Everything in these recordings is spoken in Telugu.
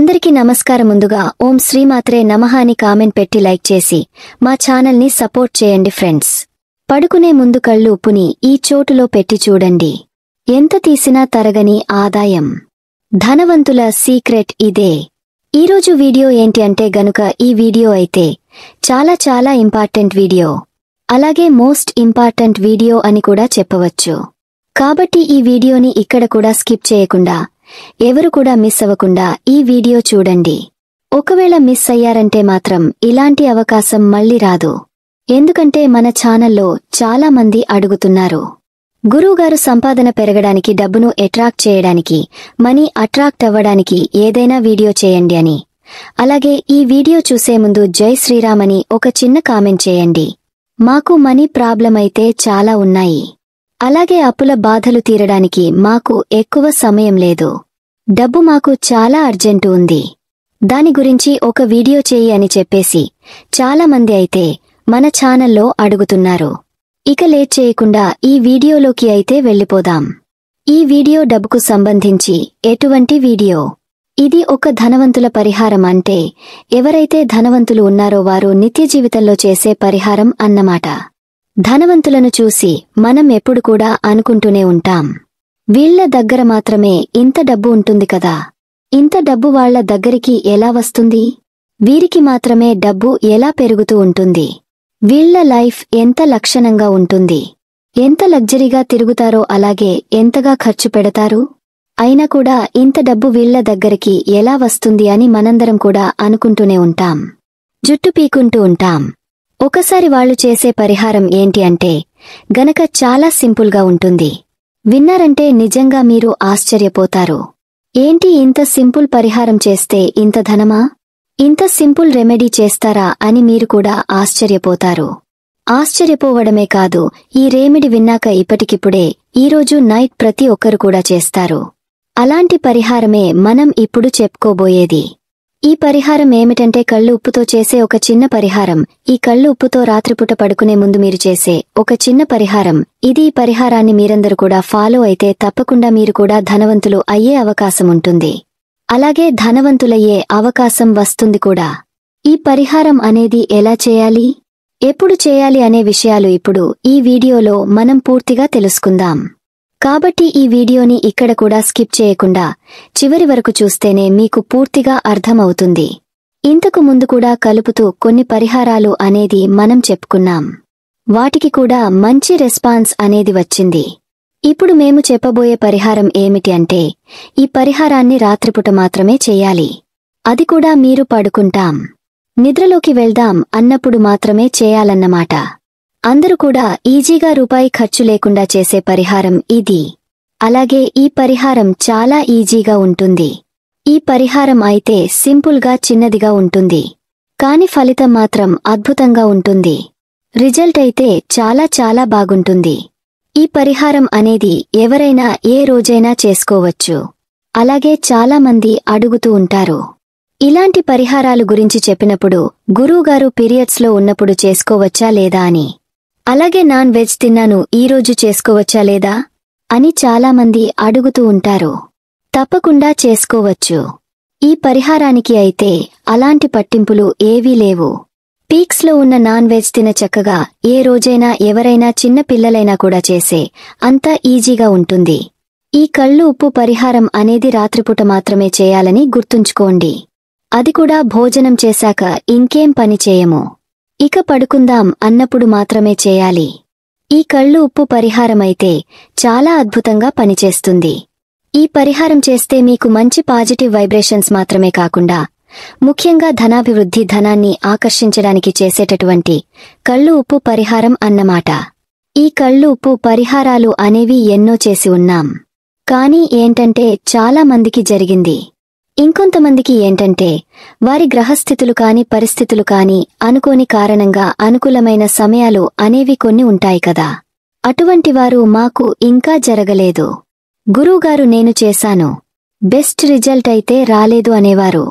అందరికీ నమస్కారం. ముందుగా ఓం శ్రీమాత్రే నమః అని కామెంట్ పెట్టి లైక్ చేసి మా ఛానల్ని సపోర్ట్ చేయండి ఫ్రెండ్స్. పడుకునే ముందు కళ్ళు ఉప్పుని ఈ చోటులో పెట్టి చూడండి. ఎంత తీసినా తరగని ఆదాయం. ధనవంతుల సీక్రెట్ ఇదే. ఈరోజు వీడియో ఏంటి అంటే గనుక ఈ వీడియో అయితే చాలా ఇంపార్టెంట్ వీడియో, అలాగే మోస్ట్ ఇంపార్టెంట్ వీడియో అని కూడా చెప్పవచ్చు. కాబట్టి ఈ వీడియోని ఇక్కడ కూడా స్కిప్ చేయకుండా, ఎవరు కూడా మిస్ అవ్వకుండా ఈ వీడియో చూడండి. ఒకవేళ మిస్ అయ్యారంటే మాత్రం ఇలాంటి అవకాశం మళ్ళీ రాదు. ఎందుకంటే మన ఛానల్లో చాలా మంది అడుగుతున్నారు, గురువుగారు సంపాదన పెరగడానికి, డబ్బును అట్రాక్ట్ చేయడానికి, మనీ అట్రాక్ట్ అవ్వడానికి ఏదైనా వీడియో చేయండి అని. అలాగే ఈ వీడియో చూసే ముందు జై శ్రీరామ్ అని ఒక చిన్న కామెంట్ చేయండి. మాకు మనీ ప్రాబ్లం అయితే చాలా ఉన్నాయి. అలాగే అప్పుల బాధలు తీరడానికి మాకు ఎక్కువ సమయం లేదు. డబ్బు మాకు చాలా అర్జెంటు ఉంది. దాని గురించి ఒక వీడియో చేయి అని చెప్పేసి చాలా మంది అయితే మన ఛానల్లో అడుగుతున్నారు. ఇక లేట్ చేయకుండా ఈ వీడియోలోకి అయితే వెళ్ళిపోదాం. ఈ వీడియో డబ్బుకు సంబంధించి ఎటువంటి వీడియో? ఇది ఒక ధనవంతుల పరిహారం. అంటే ఎవరైతే ధనవంతులు ఉన్నారో వారు నిత్య జీవితంలో చేసే పరిహారం అన్నమాట. ధనవంతులను చూసి మనం ఎప్పుడు కూడా అనుకుంటూనే ఉంటాం, వీళ్ల దగ్గర మాత్రమే ఇంత డబ్బు ఉంటుంది కదా, ఇంత డబ్బు వాళ్ల దగ్గరికి ఎలా వస్తుంది, వీరికి మాత్రమే డబ్బు ఎలా పెరుగుతూ ఉంటుంది, వీళ్ల లైఫ్ ఎంత లక్షణంగా ఉంటుంది, ఎంత లగ్జరీగా తిరుగుతారో, అలాగే ఎంతగా ఖర్చు పెడతారు, అయినా కూడా ఇంత డబ్బు వీళ్ల దగ్గరికి ఎలా వస్తుంది అని మనందరం కూడా అనుకుంటూనే ఉంటాం, జుట్టు పీకుంటూ ఉంటాం. ఒకసారి వాళ్లు చేసే పరిహారం ఏంటి అంటే గనక చాలా సింపుల్గా ఉంటుంది. విన్నారంటే నిజంగా మీరు ఆశ్చర్యపోతారు. ఏంటి, ఇంత సింపుల్ పరిహారం చేస్తే ఇంత ధనమా, ఇంత సింపుల్ రెమెడీ చేస్తారా అని మీరు కూడా ఆశ్చర్యపోతారు. ఆశ్చర్యపోవడమే కాదు, ఈ రెమెడీ విన్నాక ఇప్పటికిప్పుడే ఈరోజు నైట్ ప్రతి ఒక్కరు కూడా చేస్తారు. అలాంటి పరిహారమే మనం ఇప్పుడు చెప్పుకోబోయేది. ఈ పరిహారం ఏమిటంటే కళ్ళు ఉప్పుతో చేసే ఒక చిన్న పరిహారం. ఈ కళ్ళు ఉప్పుతో రాత్రిపూట పడుకునే ముందు మీరు చేసే ఒక చిన్న పరిహారం ఇది. ఈ పరిహారాన్ని మీరందరూ కూడా ఫాలో అయితే తప్పకుండా మీరు కూడా ధనవంతులు అయ్యే అవకాశం ఉంటుంది. అలాగే ధనవంతులయ్యే అవకాశం వస్తుంది కూడా. ఈ పరిహారం అనేది ఎలా చేయాలి, ఎప్పుడు చేయాలి అనే విషయాలు ఇప్పుడు ఈ వీడియోలో మనం పూర్తిగా తెలుసుకుందాం. కాబట్టి ఈ వీడియోని ఇక్కడ కూడా స్కిప్ చేయకుండా చివరి వరకు చూస్తేనే మీకు పూర్తిగా అర్థమవుతుంది. ఇంతకు ముందు కూడా కలుపుతూ కొన్ని పరిహారాలు అనేది మనం చెప్పుకున్నాం. వాటికి కూడా మంచి రెస్పాన్స్ అనేది వచ్చింది. ఇప్పుడు మేము చెప్పబోయే పరిహారం ఏమిటి అంటే ఈ పరిహారాన్ని రాత్రిపూట మాత్రమే చెయ్యాలి. అది కూడా మీరు పడుకుంటాం, నిద్రలోకి వెళ్దాం అన్నప్పుడు మాత్రమే చేయాలన్నమాట. అందరూ కూడా ఈజీగా రూపాయి ఖర్చు లేకుండా చేసే పరిహారం ఇది. అలాగే ఈ పరిహారం చాలా ఈజీగా ఉంటుంది. ఈ పరిహారం అయితే సింపుల్గా చిన్నదిగా ఉంటుంది, కాని ఫలితం మాత్రం అద్భుతంగా ఉంటుంది. రిజల్ట్ అయితే చాలా బాగుంటుంది. ఈ పరిహారం అనేది ఎవరైనా ఏ రోజైనా చేసుకోవచ్చు. అలాగే చాలా మంది అడుగుతూ ఉంటారు, ఇలాంటి పరిహారాలు గురించి చెప్పినప్పుడు గురువుగారు పీరియడ్స్లో ఉన్నప్పుడు చేసుకోవచ్చా లేదా అని, అలాగే నాన్ వెజ్ తిన్నాను ఈరోజు చేసుకోవచ్చా లేదా అని చాలామంది అడుగుతూ ఉంటారు. తప్పకుండా చేసుకోవచ్చు. ఈ పరిహారానికి అయితే అలాంటి పట్టింపులు ఏవీ లేవు. పీక్స్లో ఉన్న నాన్ వెజ్ తిన చక్కగా ఏ రోజైనా ఎవరైనా చిన్న పిల్లలైనా కూడా చేసే అంత ఈజీగా ఉంటుంది. ఈ కళ్ళు ఉప్పు పరిహారం అనేది రాత్రిపూట మాత్రమే చేయాలని గుర్తుంచుకోండి. అది కూడా భోజనం చేశాక ఇంకేం పని చేయము, ఇక పడుకుందాం అన్నప్పుడు మాత్రమే చేయాలి. ఈ కళ్ళు ఉప్పు పరిహారమైతే చాలా అద్భుతంగా పనిచేస్తుంది. ఈ పరిహారం చేస్తే మీకు మంచి పాజిటివ్ వైబ్రేషన్స్ మాత్రమే కాకుండా ముఖ్యంగా ధనాభివృద్ధి, ధనాన్ని ఆకర్షించడానికి చేసేటటువంటి కళ్ళు ఉప్పు పరిహారం అన్నమాట. ఈ కళ్ళు ఉప్పు పరిహారాలు అనేవి ఎన్నో చేసి ఉన్నాం. కానీ ఏంటంటే చాలా మందికి జరిగింది. ఇంకొంతమందికి ఏంటంటే వారి గ్రహస్థితులు కాని, పరిస్థితులు కాని అనుకోని కారణంగా అనుకూలమైన సమయాలు అనేవి కొన్ని ఉంటాయి కదా, అటువంటి వారు మాకు ఇంకా జరగలేదు గురువుగారు, నేను చేశాను, బెస్ట్ రిజల్ట్ అయితే రాలేదు అనేవారు.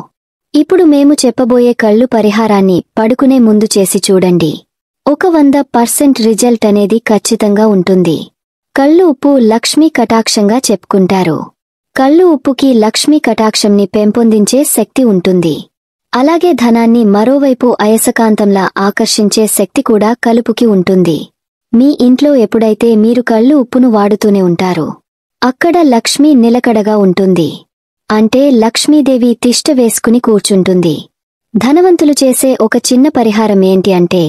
ఇప్పుడు మేము చెప్పబోయే కళ్ళు పరిహారాన్ని పడుకునే ముందు చేసి చూడండి. 100% రిజల్ట్ అనేది ఖచ్చితంగా ఉంటుంది. కళ్ళు ఉప్పు లక్ష్మీ కటాక్షంగా చెప్పుకుంటారు. కళ్ళు ఉప్పుకి లక్ష్మీ కటాక్షంని పెంపొందించే శక్తి ఉంటుంది. అలాగే ధనాన్ని మరోవైపు అయస్కాంతంలా ఆకర్షించే శక్తి కూడా కలుపుకి ఉంటుంది. మీ ఇంట్లో ఎప్పుడైతే మీరు కళ్ళు ఉప్పును వాడుతూనే ఉంటారో అక్కడ లక్ష్మీ నిలకడగా ఉంటుంది. అంటే లక్ష్మీదేవి తిష్ట వేసుకుని కూర్చుంటుంది. ధనవంతులు చేసే ఒక చిన్న పరిహారం ఏంటి అంటే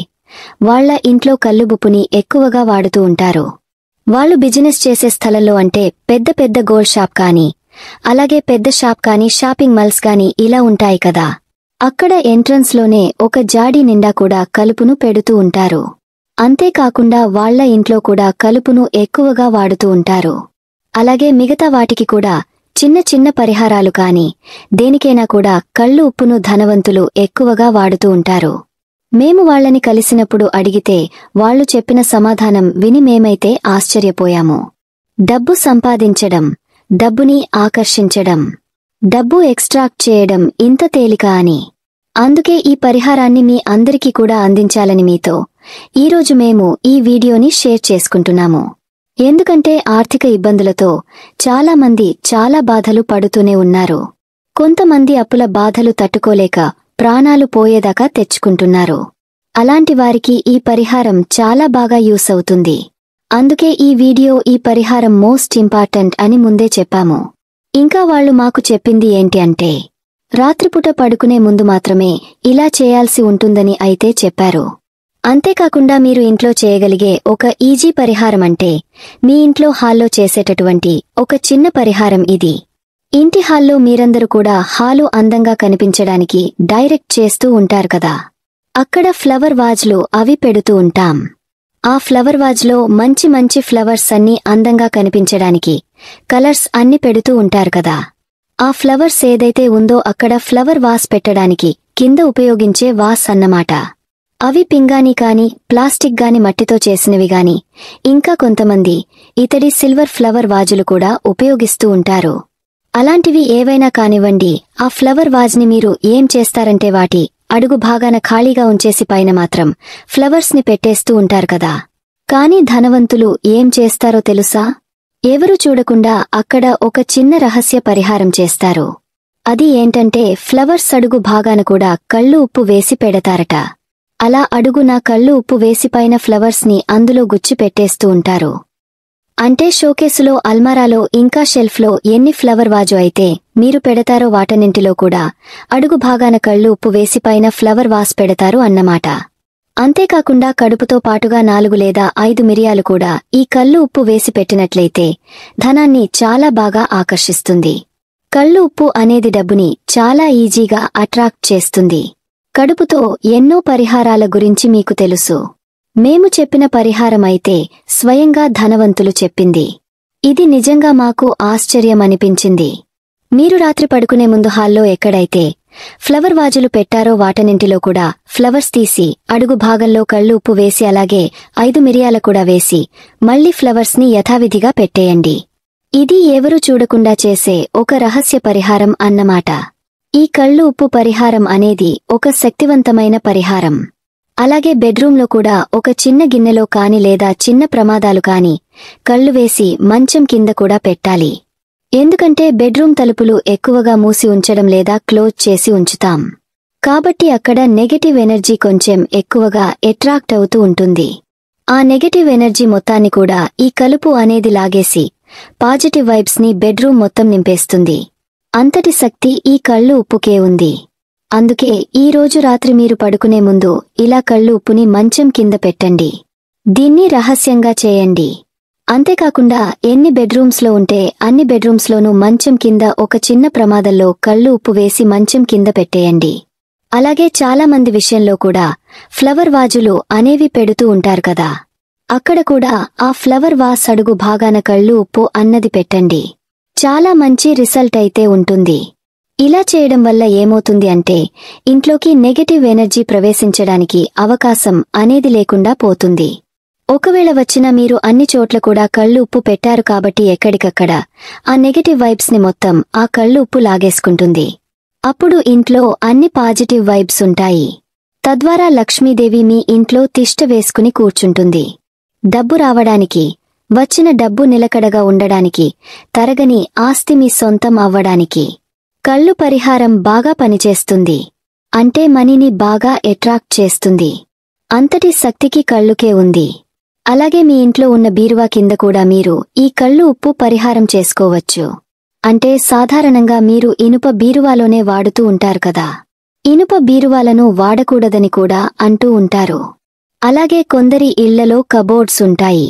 వాళ్ల ఇంట్లో కల్లుబుప్పుని ఎక్కువగా వాడుతూ ఉంటారు. వాళ్ళు బిజినెస్ చేసే స్థలంలో అంటే పెద్ద పెద్ద గోల్డ్ షాప్ కానీ అలాగే పెద్ద షాప్ కానీ షాపింగ్ మాల్స్ గానీ ఇలా ఉంటాయి కదా, అక్కడ ఎంట్రన్స్ లోనే ఒక జాడీ నిండా కూడా కలుపును పెడుతూ ఉంటారు. అంతేకాకుండా వాళ్ల ఇంట్లో కూడా కలుపును ఎక్కువగా వాడుతూ ఉంటారు. అలాగే మిగతా వాటికి కూడా చిన్న చిన్న పరిహారాలు కాని దేనికైనా కూడా కళ్ళు ఉప్పును ధనవంతులు ఎక్కువగా వాడుతూ ఉంటారు. మేము వాళ్లని కలిసినప్పుడు అడిగితే వాళ్లు చెప్పిన సమాధానం విని మేమైతే ఆశ్చర్యపోయాము. డబ్బు సంపాదించడం, డబ్బుని ఆకర్షించడం, డబ్బు ఎక్స్ట్రాక్ట్ చేయడం ఇంత తేలిక అని. అందుకే ఈ పరిహారాన్ని మీ అందరికీ కూడా అందించాలని మీతో ఈరోజు మేము ఈ వీడియోని షేర్ చేసుకుంటున్నాము. ఎందుకంటే ఆర్థిక ఇబ్బందులతో చాలా మంది చాలా బాధలు పడుతూనే ఉన్నారు. కొంతమంది అప్పుల బాధలు తట్టుకోలేక ప్రాణాలు పోయేదాకా తెచ్చుకుంటున్నారు. అలాంటి వారికి ఈ పరిహారం చాలా బాగా యూస్ అవుతుంది. అందుకే ఈ వీడియో ఈ పరిహారం మోస్ట్ ఇంపార్టెంట్ అని ముందే చెప్పాము. ఇంకా వాళ్లు మాకు చెప్పింది ఏంటి అంటే రాత్రిపూట పడుకునే ముందు మాత్రమే ఇలా చేయాల్సి ఉంటుందని అయితే చెప్పారు. అంతేకాకుండా మీరు ఇంట్లో చేయగలిగే ఒక ఈజీ పరిహారం అంటే మీ ఇంట్లో హాల్లో చేసేటటువంటి ఒక చిన్న పరిహారం ఇది. ఇంటి హాల్లో మీరందరూ కూడా హాలు అందంగా కనిపించడానికి డైరెక్ట్ చేస్తూ ఉంటారు కదా, అక్కడ ఫ్లవర్ వాజ్లు అవి పెడుతూ ఉంటాం. ఆ ఫ్లవర్ వాజ్లో మంచి మంచి ఫ్లవర్స్ అన్నీ అందంగా కనిపించడానికి కలర్స్ అన్ని పెడుతూ ఉంటారు కదా. ఆ ఫ్లవర్స్ ఏదైతే ఉందో అక్కడ ఫ్లవర్ వాస్ పెట్టడానికి కింద ఉపయోగించే వాస్ అన్నమాట. అవి పింగాణీ కాని ప్లాస్టిక్ గాని మట్టితో చేసినవి గాని ఇంకా కొంతమంది ఇతడి సిల్వర్ ఫ్లవర్ వాజులు కూడా ఉపయోగిస్తూ ఉంటారు. అలాంటివి ఏవైనా కానివ్వండి, ఆ ఫ్లవర్ వాజ్ని మీరు ఏం చేస్తారంటే వాటి అడుగు భాగాన ఖాళీగా ఉంచేసి పైన మాత్రం ఫ్లవర్స్ ని పెట్టేస్తూ ఉంటారు కదా. కాని ధనవంతులు ఏం చేస్తారో తెలుసా? ఎవరు చూడకుండా అక్కడ ఒక చిన్న రహస్య పరిహారం చేస్తారు. అది ఏంటంటే ఫ్లవర్స్ అడుగు భాగాన కూడా కళ్ళు ఉప్పు వేసి పెడతారట. అలా అడుగున కళ్ళు ఉప్పు వేసి పైన ఫ్లవర్స్ ని అందులో గుచ్చి పెట్టేస్తూ ఉంటారు. అంటే షోకేసులో, అల్మారాలో ఇంకా షెల్ఫ్లో ఎన్ని ఫ్లవర్ వాజు అయితే మీరు పెడతారో వాటన్నింటిలో కూడా అడుగు భాగాన కళ్ళు ఉప్పు వేసి పైన ఫ్లవర్ వాస్ పెడతారు అన్నమాట. అంతేకాకుండా కడుపుతో పాటుగా 4 లేదా 5 మిరియాలు కూడా ఈ కళ్ళు ఉప్పు వేసి పెట్టినట్లయితే ధనాన్ని చాలా బాగా ఆకర్షిస్తుంది. కళ్ళు ఉప్పు అనేది డబ్బుని చాలా ఈజీగా అట్రాక్ట్ చేస్తుంది. కడుపుతో ఎన్నో పరిహారాల గురించి మీకు తెలుసు. మేము చెప్పిన పరిహారమైతే స్వయంగా ధనవంతులు చెప్పింది. ఇది నిజంగా మాకు ఆశ్చర్యమనిపించింది. మీరు రాత్రి పడుకునే ముందు హాల్లో ఎక్కడైతే ఫ్లవర్ వాజులు పెట్టారో వాటన్నింటిలో కూడా ఫ్లవర్స్ తీసి అడుగు భాగంలో కళ్ళు ఉప్పు వేసి అలాగే 5 మిరియాల కూడా వేసి మళ్లీ ఫ్లవర్స్ ని యథావిధిగా పెట్టేయండి. ఇది ఎవరూ చూడకుండా చేసే ఒక రహస్య పరిహారం అన్నమాట. ఈ కళ్ళు ఉప్పు పరిహారం అనేది ఒక శక్తివంతమైన పరిహారం. అలాగే బెడ్రూంలో కూడా ఒక చిన్న గిన్నెలో కాని లేదా చిన్న ప్రమాదాలు కాని కళ్ళు వేసి మంచం కింద కూడా పెట్టాలి. ఎందుకంటే బెడ్రూం తలుపులు ఎక్కువగా మూసి ఉంచడం లేదా క్లోజ్ చేసి ఉంచుతాం. కాబట్టి అక్కడ నెగటివ్ ఎనర్జీ కొంచెం ఎక్కువగా అట్రాక్ట్ అవుతూ ఉంటుంది. ఆ నెగటివ్ ఎనర్జీ మొత్తాన్ని కూడా ఈ కలుపు అనేది లాగేసి పాజిటివ్ వైబ్స్ ని బెడ్రూం మొత్తం నింపేస్తుంది. అంతటి శక్తి ఈ కళ్ళు ఉప్పుకే ఉంది. అందుకే ఈ రోజు రాత్రి మీరు పడుకునే ముందు ఇలా కళ్ళు ఉప్పుని మంచం కింద పెట్టండి. దీన్ని రహస్యంగా చేయండి. అంతేకాకుండా ఎన్ని బెడ్రూమ్స్లో ఉంటే అన్ని బెడ్రూమ్స్లోనూ మంచం కింద ఒక చిన్న ప్రమాదంలో కళ్ళు ఉప్పు వేసి మంచం కింద పెట్టేయండి. అలాగే చాలా మంది విషయంలో కూడా ఫ్లవర్ వాజులు అనేవి పెడుతూ ఉంటారు కదా, అక్కడ కూడా ఆ ఫ్లవర్ వాస్ అడుగు భాగాన కళ్ళు ఉప్పు అన్నది పెట్టండి. చాలా మంచి రిజల్ట్ అయితే ఉంటుంది. ఇలా చేయడం వల్ల ఏమవుతుంది అంటే ఇంట్లోకి నెగటివ్ ఎనర్జీ ప్రవేశించడానికి అవకాశం అనేది లేకుండా పోతుంది. ఒకవేళ వచ్చినా మీరు అన్ని చోట్ల కూడా కళ్ళు ఉప్పు పెట్టారు కాబట్టి ఎక్కడికక్కడ ఆ నెగటివ్ వైబ్స్ ని మొత్తం ఆ కళ్ళు ఉప్పు లాగేసుకుంటుంది. అప్పుడు ఇంట్లో అన్ని పాజిటివ్ వైబ్స్ ఉంటాయి. తద్వారా లక్ష్మీదేవి మీ ఇంట్లో తిష్ట వేసుకుని కూర్చుంటుంది. డబ్బు రావడానికి, వచ్చిన డబ్బు నిలకడగా ఉండడానికి, తరగని ఆస్తి మీ సొంతం అవ్వడానికి. కళ్ళు పరిహారం బాగా పనిచేస్తుంది. అంటే మనీని బాగా అట్రాక్ట్ చేస్తుంది. అంతటి శక్తికి కళ్ళుకే ఉంది. అలాగే మీ ఇంట్లో ఉన్న బీరువా కింద కూడా మీరు ఈ కళ్ళు ఉప్పు పరిహారం చేసుకోవచ్చు. అంటే సాధారణంగా మీరు ఇనుప బీరువాలోనే వాడుతూ ఉంటారు కదా. ఇనుప బీరువాలను వాడకూడదని కూడా అంటూ ఉంటారు. అలాగే కొందరి ఇళ్లలో కబోర్డ్స్ ఉంటాయి.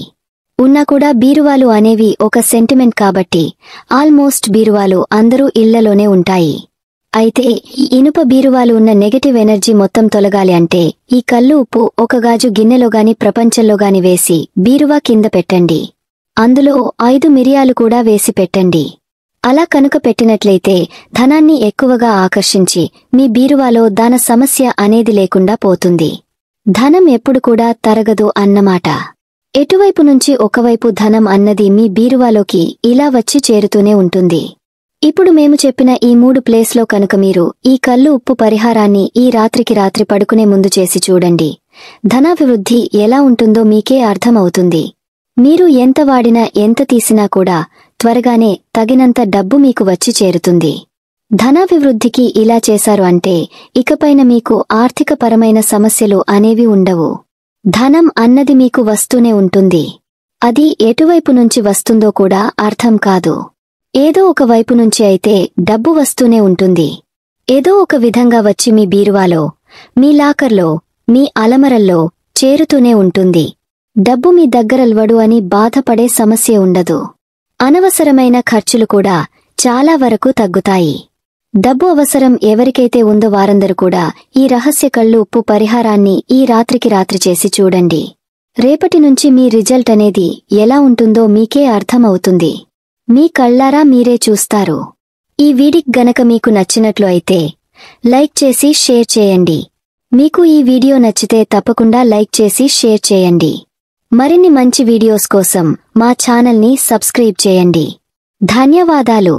ఉన్నా కూడా బీరువాలు అనేవి ఒక సెంటిమెంట్ కాబట్టి ఆల్మోస్ట్ బీరువాలు అందరూ ఇళ్లలోనే ఉంటాయి. అయితే ఈ ఇనుప బీరువాలు ఉన్న నెగటివ్ ఎనర్జీ మొత్తం తొలగాలి అంటే ఈ కళ్ళు ఉప్పు ఒక గాజు గిన్నెలోగాని ప్రపంచంలోగాని వేసి బీరువా కింద పెట్టండి. అందులో 5 మిరియాలు కూడా వేసి పెట్టండి. అలా కనుక పెట్టినట్లయితే ధనాన్ని ఎక్కువగా ఆకర్షించి మీ బీరువాలో దాన సమస్య అనేది లేకుండా పోతుంది. ధనం ఎప్పుడు కూడా తరగదు అన్నమాట. ఎటువైపు నుంచి ఒకవైపు ధనం అన్నది మీ బీరువాలోకి ఇలా వచ్చి చేరుతూనే ఉంటుంది. ఇప్పుడు మేము చెప్పిన ఈ 3 ప్లేస్లో కనుక మీరు ఈ కళ్ళు ఉప్పు పరిహారాన్ని ఈ రాత్రికి రాత్రి పడుకునే ముందు చేసి చూడండి. ధనాభివృద్ధి ఎలా ఉంటుందో మీకే అర్థమవుతుంది. మీరు ఎంత వాడినా ఎంత తీసినా కూడా త్వరగానే తగినంత డబ్బు మీకు వచ్చి చేరుతుంది. ధనాభివృద్ధికి ఇలా చేశారు అంటే ఇకపైన మీకు ఆర్థికపరమైన సమస్యలు అనేవి ఉండవు. ధనం అన్నది మీకు వస్తూనే ఉంటుంది. అది ఎటువైపు నుంచి వస్తుందో కూడా అర్థం కాదు. ఏదో ఒక వైపు నుంచి అయితే డబ్బు వస్తూనే ఉంటుంది. ఏదో ఒక విధంగా వచ్చి మీ బీరువాలో, మీ లాకర్లో, మీ అలమరల్లో చేరుతూనే ఉంటుంది. డబ్బు మీ దగ్గరల్వడు అని బాధపడే సమస్య ఉండదు. అనవసరమైన ఖర్చులు కూడా చాలా వరకు తగ్గుతాయి. డబ్బు అవసరం ఎవరికైతే ఉందో వారందరూ కూడా ఈ రహస్య కళ్ళు ఉప్పు పరిహారాన్ని ఈ రాత్రికి రాత్రి చేసి చూడండి. రేపటి నుంచి మీ రిజల్ట్ అనేది ఎలా ఉంటుందో మీకే అర్థమవుతుంది. మీ కళ్ళారా మీరే చూస్తారు. ఈ వీడియో గనక మీకు నచ్చినట్లు అయితే లైక్ చేసి షేర్ చేయండి. మీకు ఈ వీడియో నచ్చితే తప్పకుండా లైక్ చేసి షేర్ చేయండి. మరిన్ని మంచి వీడియోస్ కోసం మా ఛానల్ని సబ్స్క్రైబ్ చేయండి. ధన్యవాదాలు.